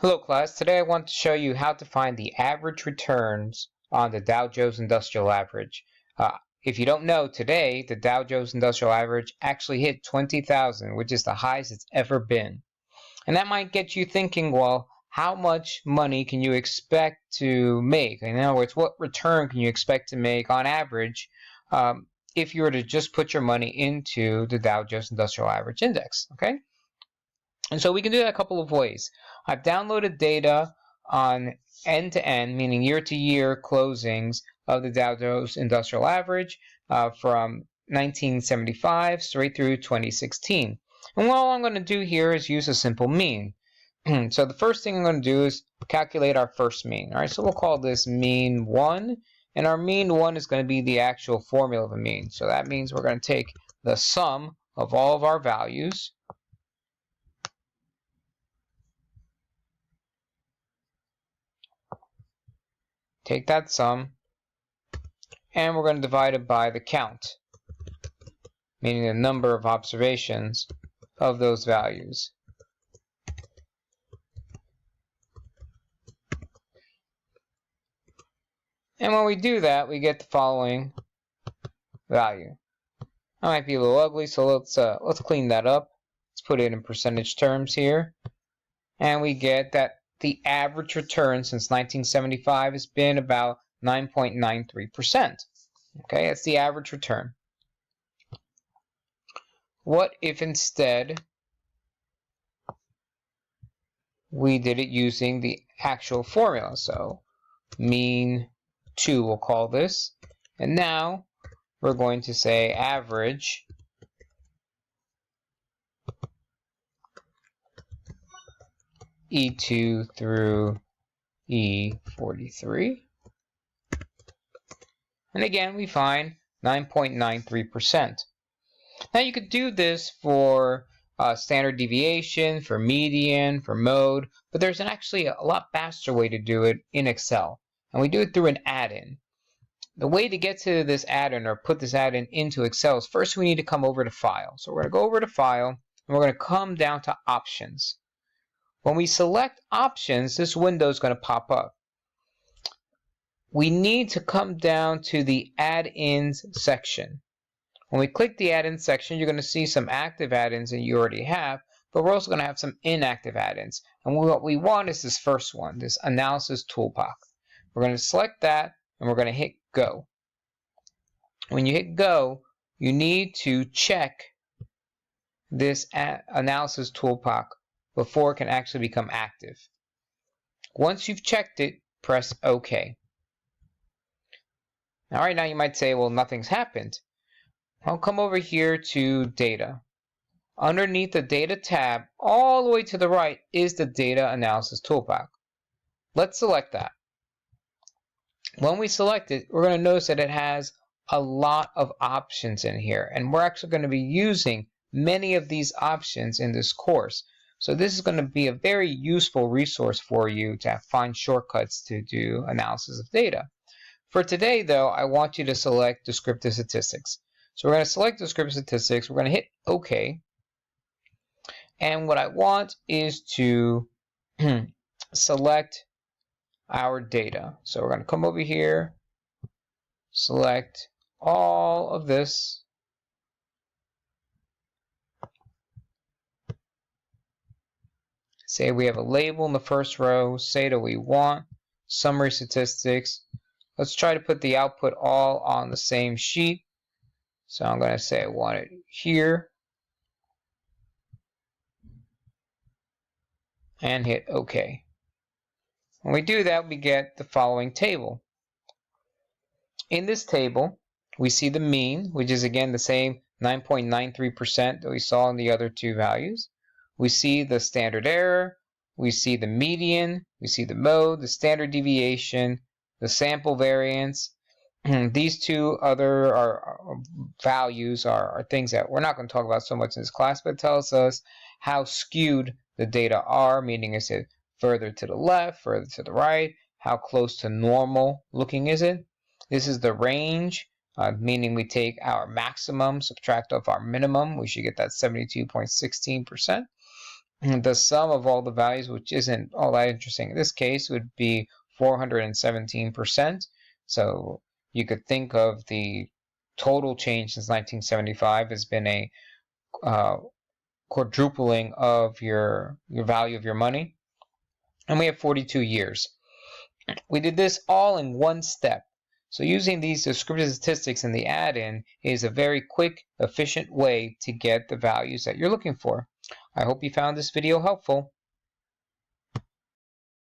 Hello class, today I want to show you how to find the average returns on the Dow Jones Industrial Average. If you don't know, today the Dow Jones Industrial Average actually hit 20,000, which is the highest it's ever been. And that might get you thinking, well, how much money can you expect to make? In other words, what return can you expect to make on average if you were to just put your money into the Dow Jones Industrial Average Index, okay? And so we can do that a couple of ways. I've downloaded data on end-to-end, meaning year-to-year closings of the Dow Jones Industrial Average from 1975 straight through 2016. And what all I'm going to do here is use a simple mean. So the first thing I'm going to do is calculate our first mean. All right, so we'll call this mean 1. And our mean 1 is going to be the actual formula of a mean. So that means we're going to take the sum of all of our values. Take that sum, and we're going to divide it by the count, meaning the number of observations of those values. And when we do that, we get the following value. That might be a little ugly, so let's clean that up. Let's put it in percentage terms here, and we get that the average return since 1975 has been about 9.93%. Okay, that's the average return. What if instead we did it using the actual formula? So mean 2 we'll call this, and now we're going to say average E2 through E43. And again, we find 9.93%. Now you could do this for standard deviation, for median, for mode, but there's actually a lot faster way to do it in Excel. And we do it through an add-in. The way to get to this add-in or put this add-in into Excel is first we need to come over to File. So we're going to go over to File, and we're going to come down to Options. When we select Options, this window is going to pop up. We need to come down to the Add-ins section. When we click the Add-ins section, you're going to see some active add-ins that you already have, but we're also going to have some inactive add-ins. And what we want is this first one, this Analysis Toolbox. We're going to select that, and we're going to hit Go. When you hit Go, you need to check this Analysis Toolbox before it can actually become active. Once you've checked it, press OK. Now, right now you might say, well, nothing's happened. I'll come over here to Data. Underneath the Data tab, all the way to the right, is the Data Analysis Toolbox. Let's select that. When we select it, we're going to notice that it has a lot of options in here, and we're actually going to be using many of these options in this course. So this is going to be a very useful resource for you to find shortcuts to do analysis of data. For today, though, I want you to select Descriptive Statistics. So we're going to select Descriptive Statistics. We're going to hit OK. And what I want is to select our data. So we're going to come over here, select all of this. Say we have a label in the first row. Say that we want summary statistics. Let's try to put the output all on the same sheet. So I'm going to say I want it here. And hit OK. When we do that, we get the following table. In this table, we see the mean, which is again the same 9.93% that we saw in the other two values. We see the standard error, we see the median, we see the mode, the standard deviation, the sample variance. These two other values are things that we're not going to talk about so much in this class, but it tells us how skewed the data are, meaning is it further to the left, further to the right, how close to normal looking is it. This is the range, meaning we take our maximum, subtract off our minimum. We should get that 72.16%. The sum of all the values, which isn't all that interesting in this case, would be 417%. So you could think of the total change since 1975 has been a quadrupling of your value of your money. And we have 42 years. We did this all in one step. So using these descriptive statistics in the add-in is a very quick, efficient way to get the values that you're looking for. I hope you found this video helpful.